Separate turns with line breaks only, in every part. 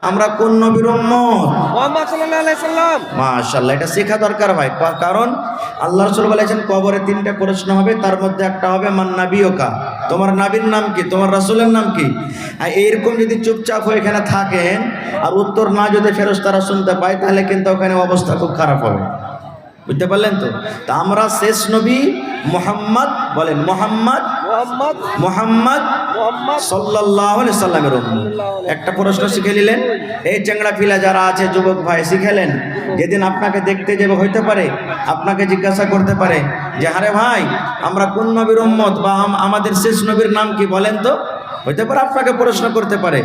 আমরা কোন নবীর উম্মত?
মুহাম্মদ সাল্লাল্লাহু আলাইহি সাল্লাম।
মাশাআল্লাহ, এটা শেখা দরকার ভাই। কারণ আল্লাহ রাসূল বলেছেন কবরে তিনটা প্রশ্ন হবে, তার মধ্যে একটা হবে মান নাবিয়ুকা, তোমার নাবির নাম কি, তোমার রাসূলের নাম কি। আর এইরকম যদি চুপচাপ হয়ে এখানে থাকেন আর উত্তর না যদি ফেরেশতারা শুনতে পায়, তাহলে কিন্তু ওখানে অবস্থা খুব খারাপ হবে। বুঝতে পারলেন তো? তা আমরা শেষ নবী মুহাম্মদ, বলেন মুহাম্মদ
মুহাম্মদ
মুহাম্মদ
মুহাম্মদ
সাল্লাল্লাহু আলাইহি সাল্লামের উম্মত। একটা প্রশ্ন শিখে নিলেন। এই চেংড়া পিলা যারা আছে, যুবক ভাই, শিখেলেন। যেদিন আপনাকে দেখতে যাবে, হইতে পারে আপনাকে জিজ্ঞাসা করতে পারে যে আরে ভাই, আমরা কোন নবীর উম্মত, বা আমাদের শেষ নবীর নাম কি বলেন তো। হইতে পারে আপনাকে প্রশ্ন করতে পারে।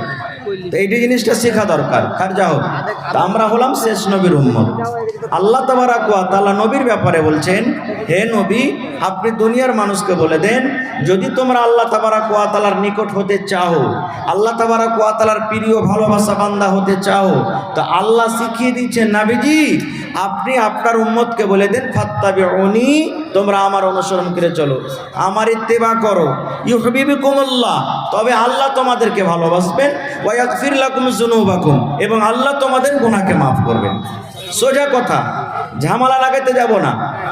তো এই জিনিসটা শেখা দরকার। কার যাও, তা আমরা হলাম শেষ নবীর উম্মত। আল্লাহ তাবারাক ওয়া তাআলা নবীর ব্যাপারে বলছেন, হে নবী, আপনি দুনিয়ার মানুষকে বলে দেন, যদি তোমরা আল্লাহ তাবারাক ওয়া তাআলার নিকট হতে চাও, আল্লাহ তাবারাক ওয়া তাআলার প্রিয় ভালোবাসা বান্দা হতে চাও, তো আল্লাহ শিখিয়ে দিচ্ছেন নবীজি, আপনি আপনার উম্মতকে বলে দেন ফাত্তাবিউনি, তোমরা আমার অনুসরণ করে চলো, আমার ইত্তেবা করো। ইউহিব্বুকুমুল্লাহ, তবে আল্লাহ তোমাদেরকে ভালোবাসবেন। ওয়া ইয়াগফির লাকুম যুনুবাকুম, এবং আল্লাহ তোমাদের গুনাহকে মাফ করবেন। সোজা কথা, ঝামেলা লাগাতে যাব না।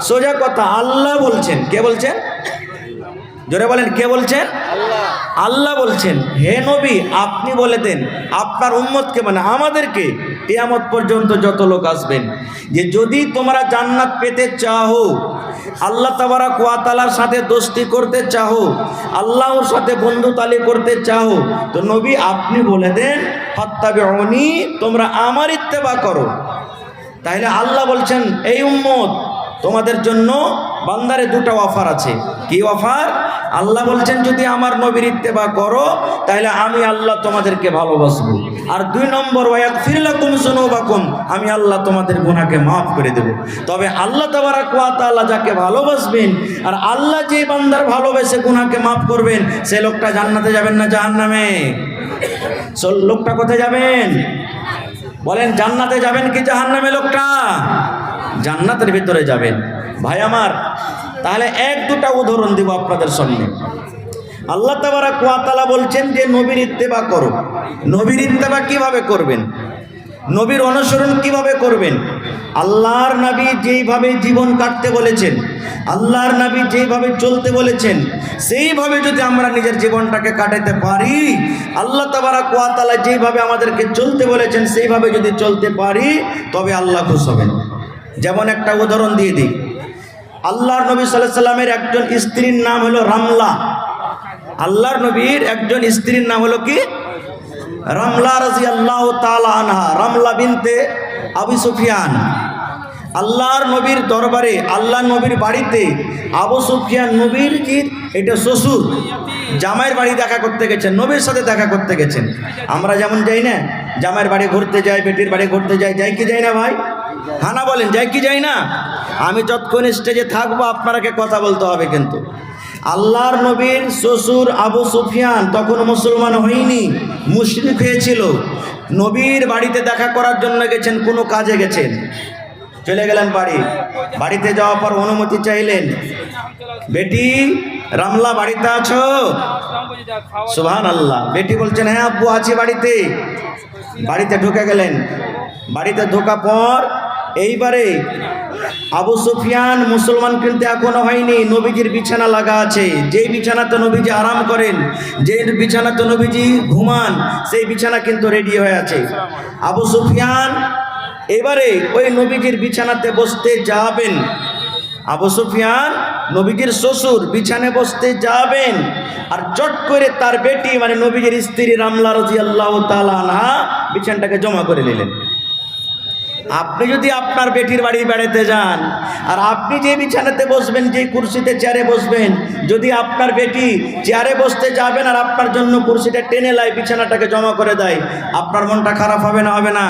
সোজা কথা, আল্লাহ বলছেন। কে বলছেন? জোরে বলেন, কে বলছেন? আল্লাহ বলছেন, হে নবী, আপনি বলে দেন আপনার উম্মতকে, মানে আমাদেরকে, কিয়ামত পর্যন্ত যত লোক আসবেন, যে যদি তোমরা জান্নাত পেতে চাও, আল্লাহ তাবারাক ওয়া তাআলার সাথে দোস্তি করতে চাও, আল্লাহর সাথে বন্ধুতালি করতে চাও, তো নবী আপনি বলে দেন ফাত্তাবিউনি, তোমরা আমার ইত্তেবা করো। তাহলে আল্লাহ বলছেন, এই উম্মত, তোমাদের জন্য বান্দারে দুটো অফার আছে। কি অফার? আল্লাহ বলছেন যদি আমার নবীর ইত্তেবা করো, তাহলে আমি আল্লাহ তোমাদেরকে ভালোবাসবো। আর 2 নম্বর, ওয়াগফির লাকুম যুনুবাকুম, আমি আল্লাহ তোমাদের গুনাহকে মাফ করে দেব। তবে আল্লাহ তাবারাক ওয়া তাআলা যাকে ভালোবাসবেন, আর আল্লাহ যে বান্দার ভালোবেসে গুনাহকে মাফ করবেন, সে লোকটা জান্নাতে যাবেন না জাহান্নামে? লোকটা কোথায় যাবেন বলেন? জান্নাতে যাবেন কি জাহান্নামে? লোকটা জান্নাতের ভিতরে যাবেন। ভাই আমার, তাহলে 1-2টা উদাহরণ দিব আপনাদের সামনে। আল্লাহ তাবারাক ওয়া তাআলা বলছেন যে নবীর ইত্তেবা করো। নবীর ইত্তেবা কিভাবে করবেন? নবীর অনুসরণ কিভাবে করবেন? আল্লাহর নবী যেইভাবে জীবন কাটতে বলেছেন, আল্লাহর নবী যেইভাবে চলতে বলেছেন, সেইভাবে যদি আমরা নিজের জীবনটাকে কাটাতে পারি, আল্লাহ তাবারাক ওয়া তাআলা যেইভাবে আমাদেরকে চলতে বলেছেন সেইভাবে যদি চলতে পারি, তবে আল্লাহ খুশি হবেন। যেমন একটা উদাহরণ দিয়ে দিই। আল্লাহর নবী সাল্লাল্লাহু আলাইহি সাল্লামের একজন স্ত্রীর নাম হলো রামলা। আল্লাহর নবীর একজন স্ত্রীর নাম হলো কি? রামলা রাদিয়াল্লাহু তাআলা আনহা, রামলা বিনতে আবু সুফিয়ান। আল্লাহর নবীর দরবারে, আল্লাহর নবীর বাড়িতে আবু সুফিয়ান নবীর কি এটা শ্বশুর, জামাইয়ের বাড়ি দেখা করতে গেছেন, নবীর সাথে দেখা করতে গেছেন। আমরা যেমন যাই না, জামাইয়ের বাড়ি ঘুরতে যাই, বেটির বাড়ি ঘুরতে যাই, যাই কি যাই না ভাই? হানা বলেন, যাই কি যাই না? আমি যতক্ষণ স্টেজে থাকবো আপনারাকে কথা বলতে হবে কিন্তু। আল্লাহর নবীর শ্বশুর আবু সুফিয়ান তখন মুসলমান হয়নি, মুশরিক হয়েছিল। নবীর বাড়িতে দেখা করার জন্য গেছেন, কোনো কাজে গেছেন, চলে গেলেন বাড়িতে যাওয়ার পর অনুমতি চাইলেন, বেটি রামলা বাড়িতে আছো? সুবহানাল্লাহ। বেটি বলছেন হ্যাঁ আব্বু আছি বাড়িতে। বাড়িতে ঢুকে গেলেন। বাড়িতে ঢোকা পর এইবারে আবু সুফিয়ান মুসলমান কিন্তু এখনো হয়নি, নবীজির বিছানা লাগা আছে। যেই বিছানাতে নবীজি আরাম করেন, যেই বিছানাতে নবীজি ঘুমান, সেই বিছানা কিন্তু রেডি হয়ে আছে। আবু সুফিয়ান এবারে ওই নবীজির বিছানাতে বসতে যাবেন। আবু সুফিয়ান নবীজির শ্বশুর বিছানায় বসতে যাবেন, আর চট করে তার বেটি মানে নবীজির স্ত্রী রামলা রাদিয়াল্লাহু তাআলা আনহা বিছানাটাকে জমা করে নিলেন। আপনি যদি আপনার বেটির বাড়ি বেড়াতে যান, আর আপনি যে বিছানাতে বসবেন, যে কুরসিতে চেয়ারে বসবেন, যদি আপনার বেটি চেয়ারে বসতে যাবেন আর আপনার জন্য কুরসিটা টেনে লাই বিছানাটাকে জমা করে দেয়, আপনার মনটা খারাপ হবে না হবে না?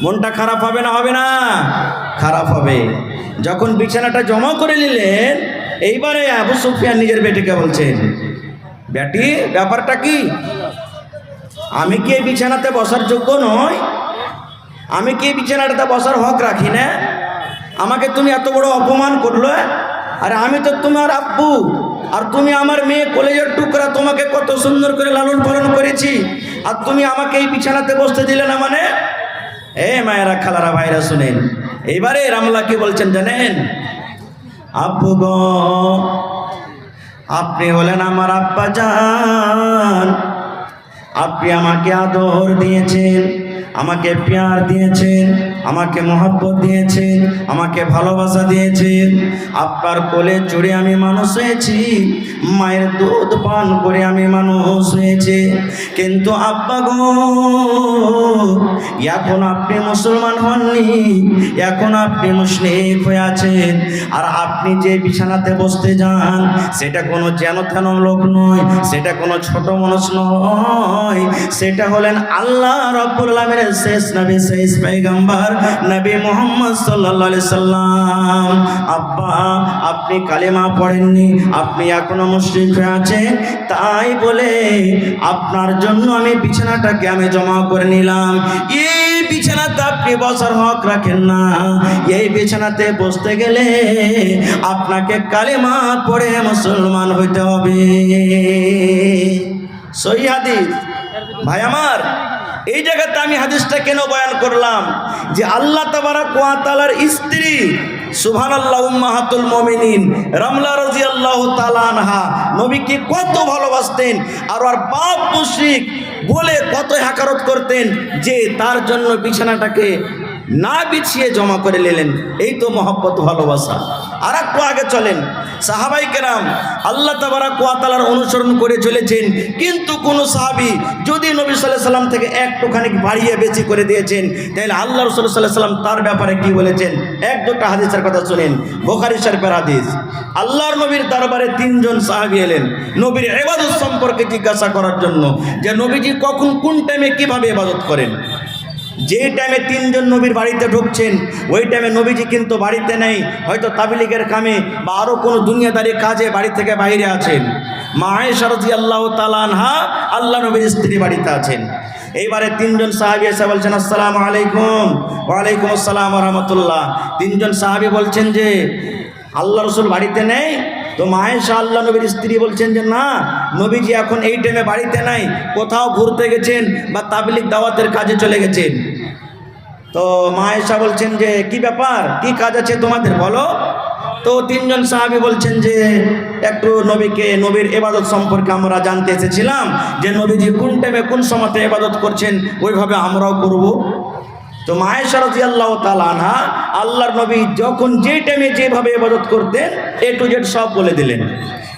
মনটা খারাপ হবে না হবে না? খারাপ হবে। যখন বিছানাটা জমা করে নিলেন, এইবারে আবু সুফিয়ান নিজের বেটিকে বলছেন, বেটি ব্যাপারটা কি? আমি কি এই বিছানাতে বসার যোগ্য নয়? আমি কি বিছানাটাতে বসার হক রাখি না? আমাকে তুমি এত বড় অপমান করলো। আরে আমি তো তোমার আব্বু, আর তুমি আমার মেয়ে, কলেজের টুকরা, তোমাকে কত সুন্দর করে লালন পালন করেছি। আর তুমি আমাকে এই বিছানাতে বসতে দিলে না মানে? এ মায়েরা, খালারা, ভাইরা শুনেন, এইবারে রামলা কি বলছেন জানেন? আব্বু গো, আপনি হলেন আমার আব্বা জান, আপনি আমাকে আদর দিয়েছেন, আমাকে প্যার দিয়েছেন, আমাকে মহব্বত দিয়েছেন, আমাকে ভালোবাসা দিয়েছেন। আপনার কোলে চড়ে আমি মানুষ হয়েছি, মায়ের দুধ পান করে আমি মানুষ হয়েছি। কিন্তু আব্বা গো, এখন আপনি মুসলমান হননি, এখন আপনি মুশরিক হয়ে আছেন। আর আপনি যে বিছানাতে বসতে যান সেটা কোনো যেন তেন লোক নয়, সেটা কোনো ছোট মানুষ নয়, সেটা হলেন আল্লাহ রাব্বুল আলামিনের শেষ নবী, শেষ পয়গম্বর নবী মুহাম্মদ সাল্লাল্লাহু আলাইহি সাল্লাম। আব্বা, আপনি কালেমা পড়েননি, আপনি এখনো মুশরিক হয়ে আছেন, তাই বলে আপনার জন্য আমি বিছানাটাকে আমি জমা করে নিলাম। এই বিছানাতে আপনি বসার হক রাখেন না, এই বিছানাতে বসতে গেলে আপনাকে কালেমা পড়ে মুসলমান হইতে হবে। সহিহ হাদিস। ভাই আমার, এই জায়গাতে আমি হাদিসটা কেন বয়ান করলাম? যে আল্লাহ তাবারক ওয়া তাআলার স্ত্রী সুবহানাল্লাহ উম্মাহাতুল মুমিনিন রামলা রাদিয়াল্লাহু তাআলা আনহা নবীকে কত ভালোবাসতেন, আর ওর বাপ মুশরিক বলে কত হাকারত করতেন যে তার জন্য বিছানাটাকে না বিছিয়ে জমা করে নিলেন। এই তো মহব্বত, ভালোবাসা। আর একটু আগে চলেন, সাহাবাই কেরাম আল্লাহ তাবারক ওয়া তাআলার অনুসরণ করে চলেছেন, কিন্তু কোন সাহাবী যদি নবী সাল্লাল্লাহু আলাইহি সাল্লাম থেকে একটুখানি বাড়িয়ে বেশি করে দিয়েছেন, তাহলে আল্লাহ রাসূল সাল্লাল্লাহু আলাইহি সাল্লাম তার ব্যাপারে কি বলেছেন? এক দুটো হাদিসের কথা শুনেন। বুখারী শরীফের হাদিস। আল্লাহর নবীর দরবারে তিনজন সাহাবী এলেন নবীর ইবাদত সম্পর্কে জিজ্ঞাসা করার জন্য, যে নবীজি কখন কোন টাইমে কিভাবে ইবাদত করেন। যে টাইমে তিনজন নবীর বাড়িতে ঢুকছেন ওই টাইমে নবীজি কিন্তু বাড়িতে নেই, হয়তো তাবলীগের কামে বা আরও কোনো দুনিয়াদারি কাজে বাড়ি থেকে বাইরে আছেন। মা আয়েশা রাদিয়াল্লাহু তাআলা আনহা আল্লাহ নবীর স্ত্রী বাড়িতে আছেন। এইবারে তিনজন সাহাবী এসে বলছেন, আসসালামু আলাইকুম। ওয়া আলাইকুম আসসালাম ওয়া রাহমাতুল্লাহ। তিনজন সাহাবী বলছেন যে আল্লাহ রসুল বাড়িতে নেই। তো মা আয়েশা আল্লাহ নবীর স্ত্রী বলছেন যে না, নবীজি এখন এই টাইমে বাড়িতে নাই, কোথাও ঘুরতে গেছেন বা তাবলীগ দাওয়াতের কাজে চলে গেছেন। তো মা আয়েশা বলছেন যে কি ব্যাপার, কি কাজ আছে তোমাদের, বলো। তো তিনজন সাহাবী বলছেন যে একটু নবীর ইবাদত সম্পর্কে আমরা জানতে এসেছিলাম, যে নবীজি কোন টাইমে কোন সময়তে ইবাদত করছেন ওইভাবে আমরাও করব। তো মা আয়েশা রাদিয়াল্লাহু তাআলা আনহা আল্লাহর নবী যখন যে টাইমে যেভাবে ইবাদত করতেন এ টু জেড সব বলে দিলেন।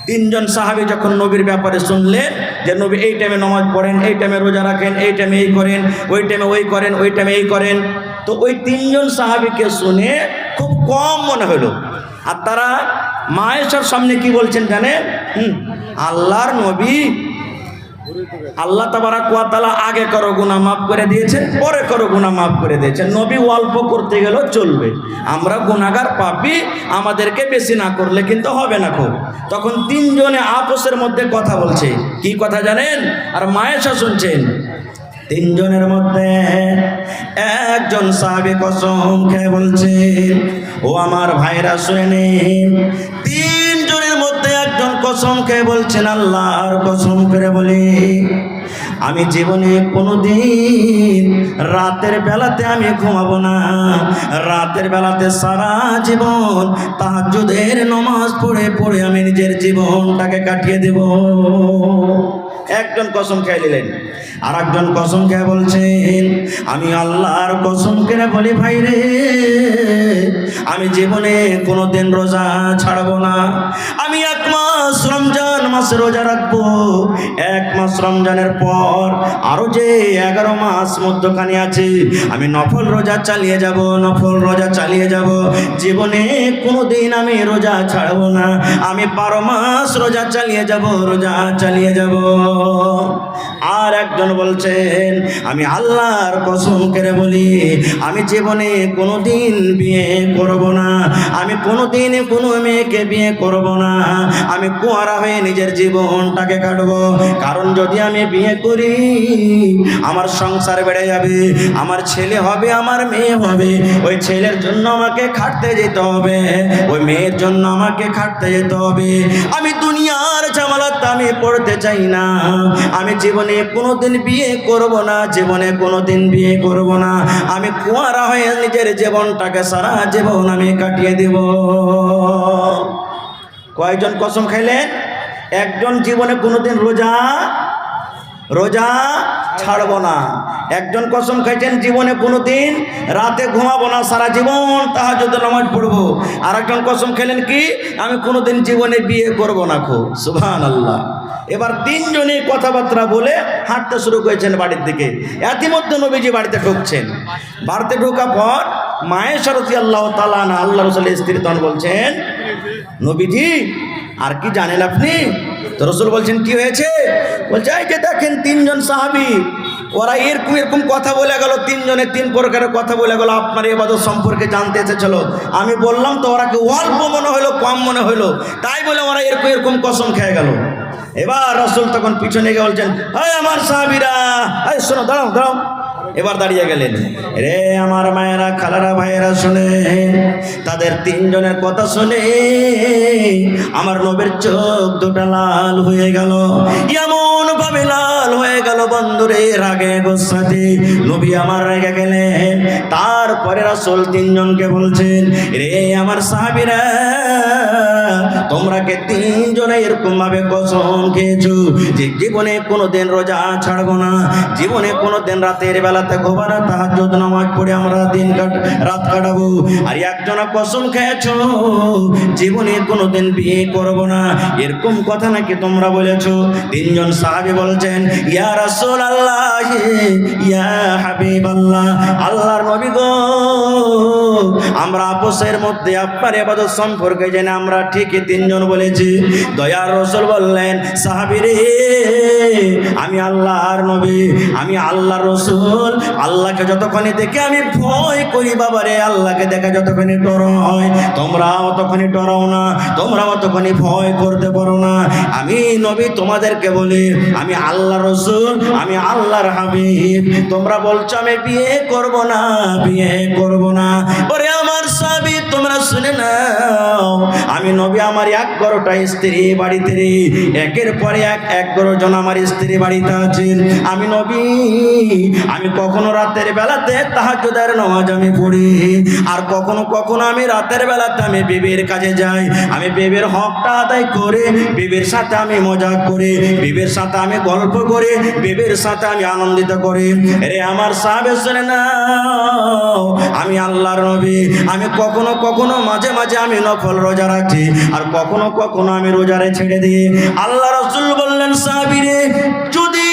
তিনজন সাহাবী যখন নবীর ব্যাপারে শুনলেন যে নবী এই টাইমে নামাজ পড়েন, এই টাইমে রোজা রাখেন, এই টাইমে এই করেন, ওই টাইমে ওই করেন, ওই টাইমে এই করেন, তো ওই তিনজন সাহাবীকে শুনে খুব কম মনে হলো। আর তারা মা আয়েশার সামনে কি বলছেন জানেন? আল্লাহর নবী, আল্লাহ তাবারক ওয়া তাআলা আগে করো গুনাহ মাফ করে দিয়েছেন, পরে করো গুনাহ মাফ করে দিয়েছেন, নবী অল্প করতে গেলেও চলবে, আমরা গুনাহগার পাপী, আমাদেরকে বেশি না করলে কিন্তু হবে না। খুব তখন তিনজনে আপসের মধ্যে কথা বলছে। কি কথা জানেন? আর মা আয়েশা শুনছেন। তিনজনের মধ্যে একজন সাহাবী কসম খেয়ে বলছে, ও আমার ভাইরা শুনেন, তিনজনের মধ্যে একজন কসম খেয়ে বলছেন, আল্লাহর কসম করে বলি, আমি জীবনে কোনোদিন রাতের বেলাতে আমি ঘুমাবো না, রাতের বেলাতে সারা জীবন তাহাজ্জুদের নামাজ পড়ে পড়ে আমি নিজের জীবনটাকে কাটিয়ে দেব। একজন কসম খেয়ে নিলেন। আর একজন কসম খেয়ে বলছেন, আমি আল্লাহর কসম করে বলি ভাই রে, আমি জীবনে কোনোদিন রোজা ছাড়বো না, আমি 1 মাস রমজান মাসে রোজা রাখবো, 1 মাস রমজানের পর আরো যে 11 মাস মধ্যখানে আছে আমি নফল রোজা চালিয়ে যাব, নফল রোজা চালিয়ে যাব, জীবনে কোনোদিন আমি রোজা ছাড়বো না, আমি 12 মাস রোজা চালিয়ে যাব, রোজা চালিয়ে যাব। আর একজন বলছেন, আমি আল্লাহর কসম করে বলি, আমি জীবনে কোনোদিন বিয়ে করব না, আমি কোনোদিন কোনো মেয়েকে বিয়ে করব না, আমি কুঁয়ারা হয়ে নিজের জীবনটাকে কাটবো, কারণ যদি আমি বিয়ে করি আমার সংসার বেড়ে যাবে, আমার ছেলে হবে, আমার মেয়ে হবে, ওই ছেলের জন্য আমাকে খাটতে যেতে হবে, ওই মেয়ের জন্য আমাকে খাটতে যেতে হবে, আমি দুনিয়ার ঝামেলা আমি পড়তে চাই না, আমি জীবনে কোনোদিন বিয়ে করব না, জীবনে কোনোদিন বিয়ে করব না, আমি কুঁয়ারা হয়ে নিজের জীবনটাকে সারা জীবন আমি কাটিয়ে দেব। কয়জন কসম খাইলেন? একজন জীবনে কোনোদিন রোজা ছাড়বো না। একজন কসম খাইছেন জীবনে কোনোদিন রাতে ঘুমাবো না, সারা জীবন তাহাজ্জুদের নামাজ পড়বো। আর একজন কসম খেলেন কি, আমি কোনোদিন জীবনে বিয়ে করব না। খুব সুবহানাল্লাহ। এবার তিনজনে কথাবার্তা বলে হাঁটতে শুরু করেছেন বাড়ির দিকে। ইতিমধ্যে নবীজি বাড়িতে ঢুকছেন। বাড়িতে ঢোকার পর মায়েশা রাদিয়াল্লাহু তাআলা আনহা আল্লাহ রাসূলের স্ত্রী তখন বলছেন, নবীজি আর কি জানেন আপনি? তো রাসূল বলছেন কি হয়েছে? বলছে এই যে দেখেন তিনজন সাহাবী, ওরা এরকম কথা বলে গেল, তিনজনে তিন প্রকারের কথা বলে গেল, আপনার ইবাদত সম্পর্কে জানতে এসেছিল। আমি বললাম তো ওরা কি অল্প মনে হলো, কম মনে হলো, তাই বলে ওরা এরকম কসম খেয়ে গেল। এবার রাসূল তখন পিছনে গিয়ে বলছেন, এই আমার সাহাবীরা, এই শোনো, দাঁড়াও দাঁড়াও। এবার দাঁড়িয়ে গেলেন। রে আমার মায়েরা, খালারা, ভাইয়েরা, শুনে তাদের তিনজনের কথা শুনে আমার নবীর চোখ দুটা লাল হয়ে গেল, এমন ভাবে লাল হয়ে গেল বন্ধুরে, রাগে গোসাতে নবী আমার রেগে গেলেন। তারপরে রাসূল তিনজনকে বলছেন, রে আমার সাহাবীরা, তোমরা কে তিনজনে এরকম ভাবে কসম খেয়েছো যে জীবনে কোনোদিন রোজা ছাড়বো না, জীবনে কোনোদিন রাতের বেলাতে ঘুমাবো না, তাহাজ্জুদ নামাজ পড়ে আমরা রাত কাটাবো। আর একজনা কসম খেয়েছো জীবনে কোনোদিন বিয়ে করবো না, এরকম কথা নাকি তোমরা বলেছো। তিনজন সাহাবী বলছেন, ইয়া রাসূলুল্লাহ, ইয়া হাবিবাল্লাহ, আল্লাহর নবী গো, আমরা আপোসের মধ্যে আপনার ইবাদত সম্পর্কে জেনে আমরা ঠিকই তিনজন বলেছি। দয়ার রাসূল বললেন, সাহাবীরে, আমি আল্লাহর নবী, আমি আল্লাহর রাসূল, আল্লাহকে যতক্ষণে দেখে আমি ভয় করি বাবারে, আল্লাহকে দেখে যতক্ষণে ডর হয়, তোমরা অতক্ষণে ডরাও না, তোমরা অতক্ষণে ভয় করতে পারো না। আমি নবী তোমাদেরকে বলি, আমি আল্লাহর রাসূল, আমি আল্লাহর হাবিব, তোমরা বলছো আমি বিয়ে করব না, বিয়ে করব না। ওরে আমার সাহাবী, তোমরা শুনে নাও, আমি নবী, আমার 11টা স্ত্রী বাড়িতে রে, একের পরে এক 11 জন আমার স্ত্রী বাড়িতে আছেন। আমি নবী, আমি কখনো রাতের বেলাতে তাহাজ্জুদের নামাজ আমি পড়ি, আর কখনো কখনো আমি রাতের বেলাতে আমি বিবির কাছে যাই, আমি বিবির হকটা আদায় করে, বিবির সাথে আমি মজাক করে, বিবির সাথে আমি গল্প করে, বিবির সাথে আমি আনন্দিত করি। রে আমার সাহাবে শুনে নাও, আমি আল্লাহর নবী, আমি কখনো কখনো মাঝে মাঝে আমি নফল রোজা রাখি, আর কখনো কখনো আমি রোজারে ছেড়ে দিই। আল্লাহ রাসূল বললেন, সাহাবীরে, যদি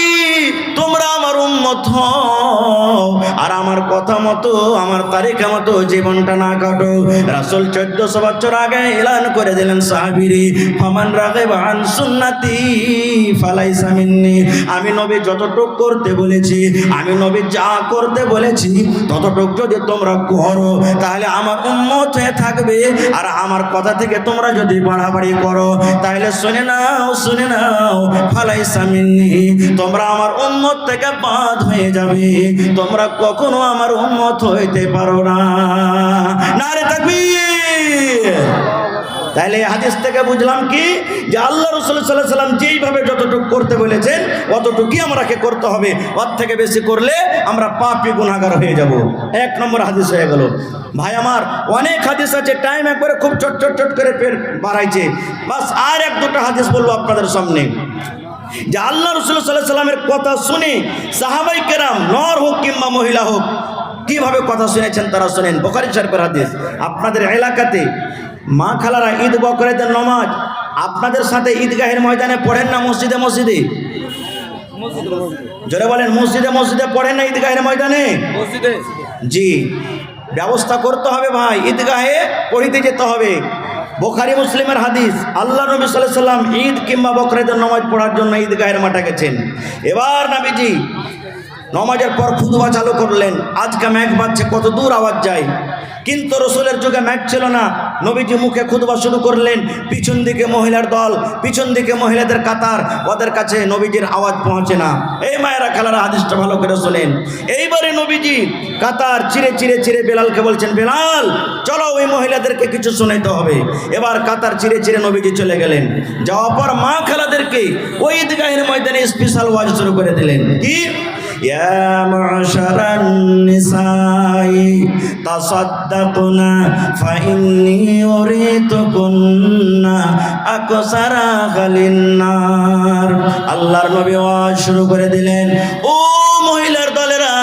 তোমরা আমার উম্মত হও আর আমার কথা মতো, আমার তারিখা মতো জীবনটা না কাটো, রাসূল 1400 বছর আগে এলান করে দিলেন, সাহাবীরে, ফামান রাগিবা আন সুন্নতি ফালাইসা মিন্নি, আমি নবী যতটুক করতে বলেছি, আমি নবী যা করতে বলেছি ততটুক যদি তোমরা করো তাহলে আমার উম্মত হয়ে থাকবে, আর আমার কথা থেকে তোমরা যদি বাড়াবাড়ি করো তাহলে শুনে নাও, ফালাইসা মিন্নি, তোমরা আমার উম্মত থেকে বাদ হয়ে যাবে, তোমরা কখনো আমার উম্মত হইতে পারো না। নারে তাকবীর। তাহলে এই হাদিস থেকে বুঝলাম কি, যে আল্লাহ রাসূল সাল্লাল্লাহু আলাইহি ওয়াসাল্লাম যেইভাবে যতটুকু করতে বলেছেন অতটুকুই আমাকে করতে হবে, ওর থেকে বেশি করলে আমরা পাপী গুনাহগার হয়ে যাব। 1 নম্বর হাদিস হয়ে গেল। ভাই আমার, অনেক হাদিস আছে, টাইম একবারে খুব চট করে পেট বাড়াইছে, বাস আর 1-2টা হাদিস বলবো আপনাদের সামনে। যে আল্লাহ রাসূল সাল্লাল্লাহু আলাইহি ওয়াসাল্লামের কথা শুনে সাহাবাই কেরাম, নর হোক কিংবা মহিলা হোক, কিভাবে কথা শুনেছেন তারা শুনেন। বুখারী শরীফের হাদিস। আপনাদের এলাকাতে মা খালারা ঈদ বকরিদের নামাজ আপনাদের সাথে ঈদগাহের ময়দানে পড়েন না মসজিদে? জোরে বলেন, মসজিদে পড়েন না ঈদগাহের ময়দানে? জি, ব্যবস্থা করতে হবে ভাই, ঈদগাহে পড়িতে যেতে হবে। বুখারী মুসলিমের হাদিস, আল্লাহ নবী সাল্লাল্লাহু আলাইহি ওয়াসাল্লাম ঈদ কিংবা বকরিদের নামাজ পড়ার জন্য ঈদগাহের মাঠে গেছেন। এবার নবীজি নামাজের পর খুতবা চালু করলেন। আজকে মেঘ বাজছে, কত দূর আওয়াজ যায়, কিন্তু রাসূলের যুগে মেঘ ছিল না, নবীজি মুখে খুতবা শুরু করলেন, পিছন দিকে মহিলার দল, পিছন দিকে মহিলাদের কাতার, ওদের কাছে নবীজির আওয়াজ পৌঁছে না। এই মায়েরা খালারা হাদিসটা ভালো করে শোনেন। এইবারে নবীজি কাতার চিরে চিরে চিরে বেলালকে বলছেন, বেলাল চলো ওই মহিলাদেরকে কিছু শোনাইতে হবে। এবার কাতার চিরে চিরে নবীজি চলে গেলেন। যাওয়ার পর মা খালাদেরকে ওই ঈদগাহের ময়দানে স্পেশাল ওয়াজ শুরু করে দিলেন। কি? ইয়া মাশারান নিসাই তাসাদ্দাকনা ফাইন্নী উরিতুকুন্না আকসারা খালিন্নার। আল্লাহর নবী ওয়াজ শুরু করে দিলেন, ও মহিলার দলেরা,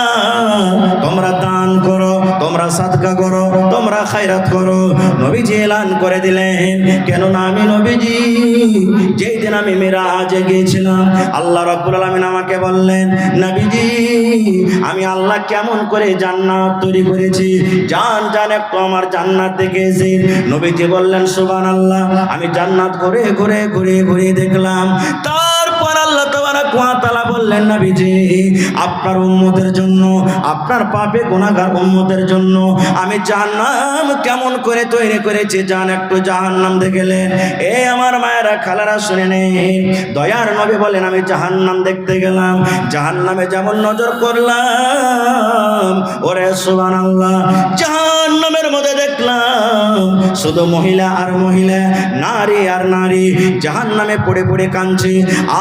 তোমরা দান করো, তোমরা সাদকা করো, তোমরা খায়রাত করো। নবীজি এলান করে দিলেন, কেননা আমি নবীজি যেই দিন আমি মিরাজে গিয়েছিলাম, আল্লাহ রাব্বুল আলামিন আমাকে বললেন, নবীজি আমি আল্লাহ কেমন করে জান্নাত তৈরি করেছি, জান জান একটু আমার জান্নাত দেখেছি। নবীজি বললেন, সুবহানাল্লাহ, আমি জান্নাত ঘুরে ঘুরে ঘুরে ঘুরে দেখলাম। তারপর আল্লাহ তাবারক ওয়া তাআলা বললেন, নবীজি আপনার উম্মতের জন্য, আপনার পাপে গুনাহগার উম্মতের জন্য আমি জাহান্নাম কেমন করে তৈরি করেছি, জান একটু জাহান্নাম দেখলেন। এ আমার মায়েরা খালারা শুনে নেন, দয়ার নবী বলেন, আমি জাহান্নাম দেখতে গেলাম, জাহান্নামে যেমন নজর করলাম, ওরে সুবহানাল্লাহ, জাহান্নামের মধ্যে দেখলাম শুধু মহিলা আর মহিলা, নারী আর নারী জাহান্নামে পড়ে পড়ে কাঁদছে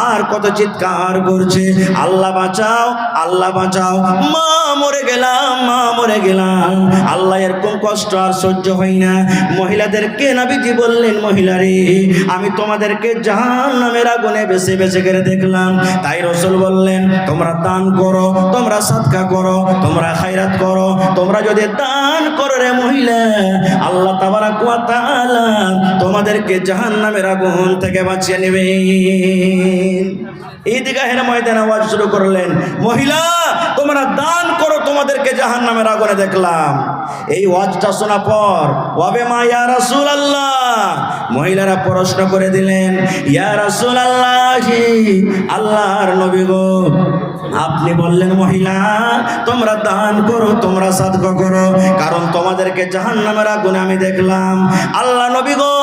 আর কত চিৎকার করছে, আল্লাহ বাঁচাও, আল্লাহ বাঁচাও, মা মরে গেলাম, মা মরে গেলাম। আল্লাহ এরকম কষ্ট আর সহ্য হয় না। মহিলাদেরকে নবীজি বললেন, মহিলারে আমি তোমাদেরকে জাহান্নামের আগুনে বেছে বেছে করে দেখলাম। তাই রাসূল বললেন, তোমরা দান করো, তোমরা সাদকা করো, তোমরা খায়রাত করো। তোমরা যদি দান করো রে মহিলা, আল্লাহ তাবারক ওয়া তাআলা তোমাদেরকে জাহান্নামের আগুন থেকে বাঁচিয়ে নেবেন। ঈদগাহের ময়দানে ওয়াজ শুরু করলেন, মহিলা তোমরা দান করো, তোমাদেরকে জাহান্নামের আগুনে দেখলাম। এই ওয়াজটা শোনা পর ওয়াবে মা ইয়া রাসূলুল্লাহ, মহিলারা প্রশ্ন করে দিলেন, ইয়া রাসূলুল্লাহ, আল্লাহর নবী গো, আপনি বললেন মহিলা তোমরা দান করো, তোমরা সাদকা করো, কারণ তোমাদেরকে জাহান্নামের আগুনে আমি দেখলাম। আল্লাহ নবী গো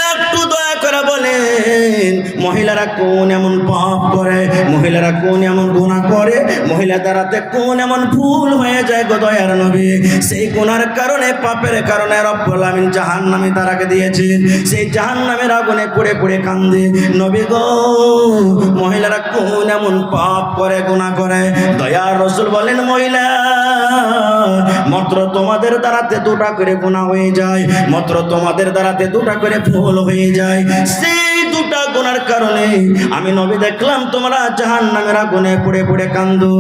একটু দয়া করে বলেন, মহিলারা কোন এমন পাপ করে, মহিলারা কোন এমন গুনাহ করে, মহিলা দ্বারাতে কোন এমন ভুল হয়ে যায় গো দয়ার নবী, সেই গুনার কারণে, পাপের কারণে রব্বুল আমিন জাহান্নামে তারাকে দিয়েছেন। সেই জাহান্নামের আগুনে পড়ে পড়ে কান্দে। নবী গো মহিলারা কোন এমন পাপ করে, গুনাহ করে? দয়ার রাসূল বলেন, মহিলা মাত্র তোমাদের দ্বারাতে দুটা করে গুনাহ হয়ে যায়, মাত্র তোমাদের দ্বারাতে দুটা করে ভুল হয়ে যায়। সেই দুটা গুনার কারণে আমি নবী দেখলাম তোমরা জাহান্নামের আগুনে পড়ে পড়ে কান্দো।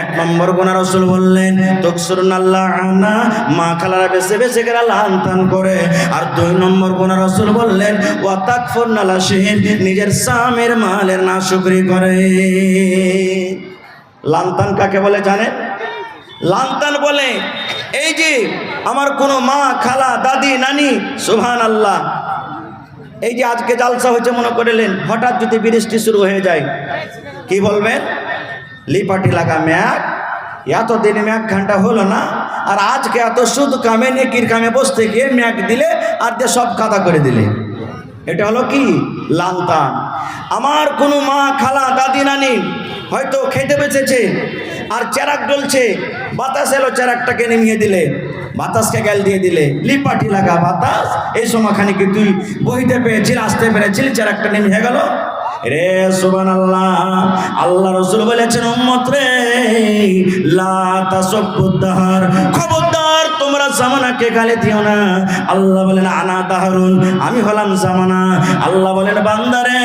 এক নম্বর গুনাহ রাসূল বললেন, তকসুরুনাল্লাহ আনা, মা খালারা বেছে বেছে করে লানতান করে। আর দুই নম্বর গুনাহ রাসূল বললেন, ওয়া তাকফুরনাল আশীর, নিজের স্বামীর মালের নাশুকরি করে। লানতান কাকে বলে জানেন? লানতান বলে এই যে আমার কোনো মা, খালা, দাদি, নানি, সুবহানাল্লাহ, এই যে আজকে জালসা হয়েছে মনে করলেন, হঠাৎ যদি বৃষ্টি শুরু হয়ে যায়, কি বলবেন? লিপাটি লাগা ম্যাক, এতদিন ম্যাক ঘন্টা হলো না, আর আজকে এত সুদ কামে নেকির কামে বসতে গিয়ে ম্যাক দিলে আর দিয়ে সব কাদা করে দিলে। এটা হলো কি? লানতান। আমার কোনো মা, খালা, দাদি, নানি হয়তো খেতে বেঁচেছে আর চেরাক ডলছে, বাতাস এলো, চেরাকটাকে নেমিয়ে দিলে, বাতাসকে গাল দিয়ে দিলে, লিপাটি লাগা বাতাস, এই সময়খানে কি তুই বইতে পেয়েছিল, আসতে পেরেছিলি, চেরাকটা নেমে গেল রে। সুবহানাল্লাহ, আল্লাহ রাসূল বলেছেন, উম্মত রে লা তাসাব্বুদ্দাহার, খবরদার তোমরা জামানাকে গালি দিও না। আল্লাহ বলেন, আনা দাহরুন, আমি হলাম জামানা। আল্লাহ বলেন, বান্দারে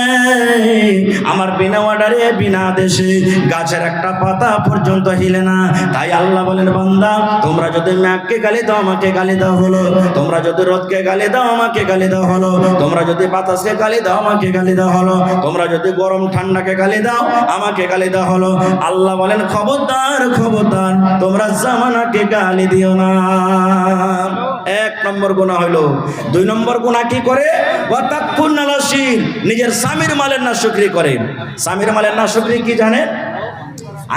আমার বিনা অর্ডারে, বিনা আদেশে গাছের একটা পাতা পর্যন্ত হিলে না। তাই আল্লাহ বলেন, বান্দা তোমরা যদি মেঘকে গালি দাও, আমাকে গালি দাও হলো, তোমরা যদি রোদকে গালি দাও, আমাকে গালি দাও হলো, তোমরা যদি বাতাসকে গালি দাও, আমাকে গালি দাও হলো, তোমরা যদি গরম ঠান্ডাকে গালি দাও, আমাকে গালি দাও হলো। আল্লাহ বলেন, খবরদার খবরদার তোমরা জামানাকে গালি দিও না। এক নম্বর গুনাহ হইল। দুই নম্বর গুনাহ কি করে? ওয়া তাকফুরনাল আশীর, নিজের স্বামীর মালের নাশুকরি করে। স্বামীর মালের নাশুকরি কি জানেন?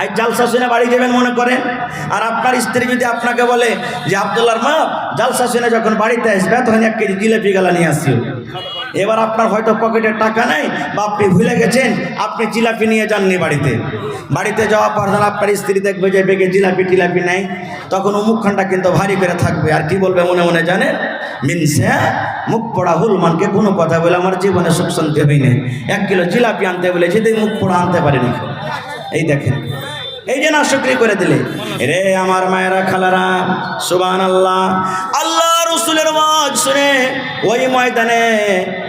আজ জালসা শুনে বাড়ি যাবেন মনে করেন, আর আপনার স্ত্রী যদি আপনাকে বলে যে আব্দুল্লাহর মা জালসা শুনে যখন বাড়িতে আসবে তখন 1 কেজি জিলাপি গালা নিয়ে আসিও। এবার আপনার হয়তো পকেটে টাকা নেই বা আপনি ভুলে গেছেন, আপনি জিলাপি নিয়ে যাননি বাড়িতে যাওয়ার পর যখন আপনার স্ত্রী দেখবে যে বেগে জিলাপি টিলাপি নাই, তখন ও মুখখানটা কিন্তু ভারী করে থাকবে। আর কি বলবে মনে মনে জানেন? মিনসে মুখ পড়া হুলমানকে কোনো কথা বলে আমার জীবনে সুখ শান্তি হয়নি। 1 কিলো জিলাপি আনতে বলেছে, তাই মুখ পড়া আনতে পারেনি। এই দেখেন, এই যে নাশকরি করে দিলে রে আমার মায়েরা খালারা, সুবহানাল্লাহ। আল্লাহ রাসূলের ওয়াজ শুনে ওই ময়দানে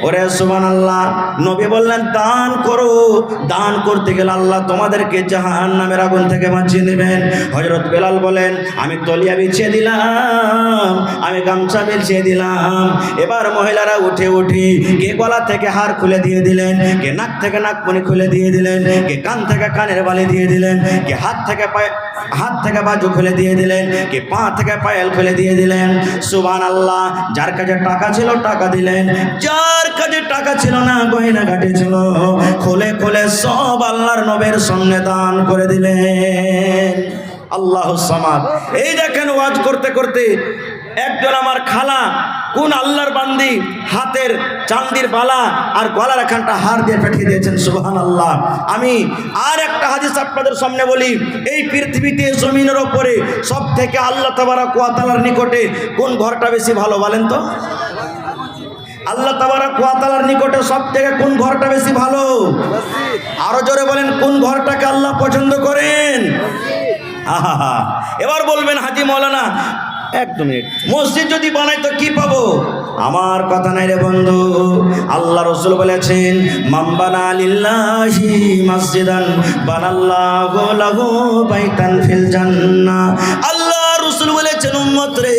ওরে সুবহানাল্লাহ নবী বললেন দান করো। দান করতে গেলে আল্লাহ তোমাদেরকে জাহান্নামের আগুন থেকে বাঁচিয়ে নেবেন। হযরত বেলাল বলেন আমি তলিয়া বিছিয়ে দিলাম, আমি গামছা বিছিয়ে দিলাম। এবার মহিলারা উঠে কে গলা থেকে হার খুলে দিয়ে দিলেন, কে নাক থেকে নাকমণি খুলে দিয়ে দিলেন, কে কান থেকে কানের বালি দিয়ে দিলেন, কে হাত থেকে বাজু খুলে দিয়ে দিলেন, কে পা থেকে পায়েল খুলে দিয়ে দিলেন। সুবহানাল্লাহ। যার কাছে টাকা ছিল টাকা দিলেন, যার কাছে টাকা ছিল না গয়না ঘাটে ছিল খুলে সব আল্লাহর নবীর সামনে দান করে দিলেন। আল্লাহুস সামাদ। এই দেখেন ওয়াজ করতে একজন আমার খালা কোন আল্লাহর বান্দি হাতের চান্দির বালা আর গলার এখানটা হার দিয়ে পাঠিয়ে দিয়েছেন। সুবহানাল্লাহ। আমি আর একটা হাদিস আপনাদের সামনে বলি। এই পৃথিবীতে জমিনের ওপরে সব থেকে আল্লাহ তাবারক ওয়া তাআলার নিকটে কোন ঘরটা বেশি ভালো বলেন তো? আল্লাহ তাবারক ওয়া তাআলার নিকটে সব থেকে কোন ঘরটা বেশি ভালো? আরো জোরে বলেন, কোন ঘরটাকে আল্লাহ পছন্দ করেন? আহা, এবার বলবেন হাজি মাওলানা 1 মিনিট, মসজিদ যদি বানাই তো কি পাবো? আমার কথা নাই রে বন্ধু। আল্লাহ রাসূল বলেছেন মামবানা লিল্লাহি মসজিদান বানাল্লাহু লাহু বাইতান ফিল জান্নাহ। আল্লাহ রাসূল বলেছেন উম্মত রে,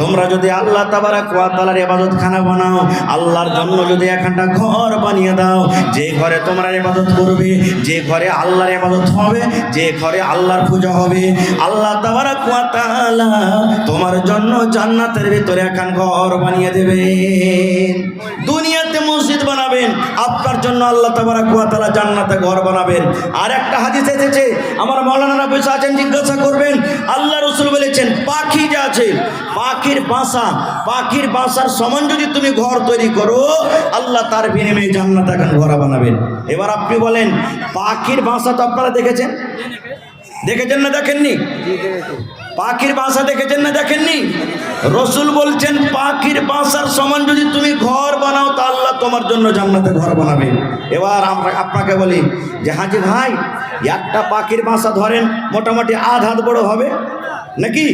তোমরা যদি আল্লাহ তাবারক ওয়া তাআলার ইবাদতখানা বানাও, আল্লাহর জন্য যদি একটা ঘর বানিয়ে দাও, যে ঘরে তোমরা ইবাদত করবে, যে ঘরে আল্লাহর ইবাদত হবে, যে ঘরে আল্লাহর পূজা হবে, আল্লাহ তাবারক ওয়া তাআলা তোমার জন্য জান্নাতের ভিতরে একখান ঘর বানিয়ে দেবেন। দুনিয়াতে মসজিদ বানাবেন, আপনার জন্য আল্লাহ তাবারক ওয়া তাআলা জান্নাতে ঘর বানাবেন। আর একটা হাদিস এসেছে, আমার মাওলানারা বসে আছেন, জিজ্ঞাসা করবেন। আল্লাহ রাসূল বলেছেন পাখি যা আছে, পাখির বাসার সমান যদি তুমি ঘর তৈরি করো, আল্লাহ তার বিনিময়ে জান্নাতে একখান ঘর বানাবেন। এবার আপনি বলেন পাখির বাসা তো আপনারা দেখেছেন না দেখেননি? পাখির বাসা দেখেছেন না দেখেননি? রসুল বলছেন পাখির বাসার সমান যদি তুমি ঘর বানাও তা আল্লাহ তোমার জন্য জান্নাতে ঘর বানাবে। এবার আমরা আপনাকে বলি যে হাজি ভাই, একটা পাখির বাসা ধরেন মোটামুটি 1/2 হাত বড় হবে নাকি?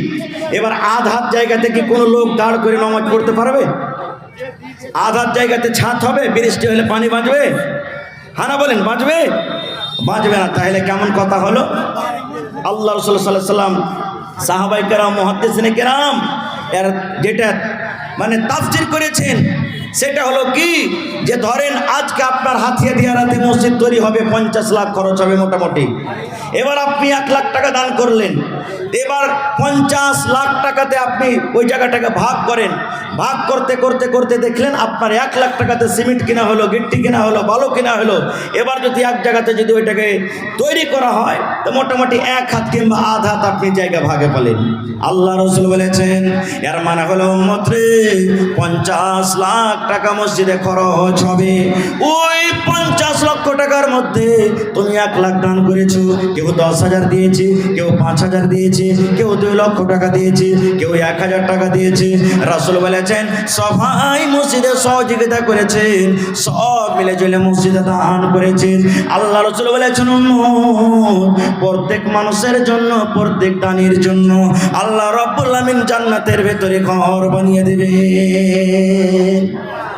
এবার 1/2 হাত জায়গাতে কি কোনো লোক দাঁড় করে নামাজ পড়তে পারবে? 1/2 হাত জায়গাতে ছাদ হবে, বৃষ্টি হলে পানি বাঁচবে? হ্যাঁ না বলেন, বাঁচবে না। তাহলে কেমন কথা হলো? আল্লাহ রাসূল সাল্লাল্লাহু আলাইহি সাল্লাম, সাহাবায়ে কেরাম, মুহাদ্দিসিনে কেরাম এর যেটা মানে তাফসীর করেছেন সেটা হলো কি, যে ধরেন আজকে আপনার হাতিয়া দিয়ারাতে মসজিদ তৈরি হবে, 50 লাখ খরচ হবে মোটামুটি। এবার আপনি 1 লাখ টাকা দান করলেন, এবার 50 লাখ টাকাতে আপনি ওই জায়গাটাকে ভাগ করেন। ভাগ করতে দেখলেন আপনার 1 লাখ টাকাতে সিমেন্ট কিনা হলো, গিট্টি কিনা হলো, বালু কিনা হলো। এবার যদি এক জায়গাতে যদি ওইটাকে তৈরি করা হয় তো মোটামুটি 1 হাত কিংবা 1/2 হাত আপনি জায়গা ভাগে পেলেন। আল্লাহ রাসূল বলেছেন এর মানে হলো উম্মত রে, 50 লাখ টাকা মসজিদে খরচ হবে। ওই 50 লক্ষ টাকার মধ্যে তুমি 1 লাখ দান করেছো, কেউ 10,000 দিয়েছে, কেউ 5,000 দিয়েছে, কেউ 2 লক্ষ টাকা দিয়েছে, কেউ 1,000 টাকা দিয়েছে। রাসূল বলেছেন সবাই মসজিদে সহযোগিতা করেছেন, সব মিলে ঝুলে মসজিদে দান করেছেন। আল্লাহ রাসূল বলেছেন প্রত্যেক মানুষের জন্য, প্রত্যেক দানের জন্য আল্লাহ রাব্বুল আমিন জান্নাতের ভেতরে ঘর বানিয়ে দেবেন।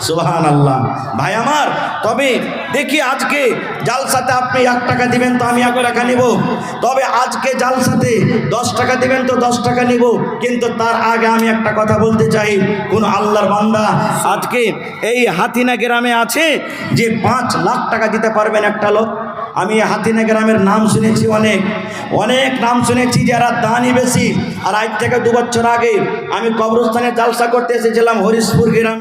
সুবহানাল্লাহ। ভাই আমার, তবে দেখি আজকে জালসাতে আপনি 1 টাকা দিবেন তো আমি 1 টাকা নিব, তবে আজকে জালসাতে 10 টাকা দিবেন তো 10 টাকা নিব। কিন্তু তার আগে আমি একটা কথা বলতে চাই, কোন আল্লাহর বান্দা আজকে এই হাতিনা গ্রামে আছে যে 5 লাখ টাকা দিতে পারবেন একটা লোক? আমি হাতিনা গ্রামের নাম শুনেছি, অনেক নাম শুনেছি যারা দানি বেশি। আর আজ থেকে 2 বছর আগে আমি কবরস্থানে জালসা করতে এসেছিলাম হরিশপুর গ্রামে।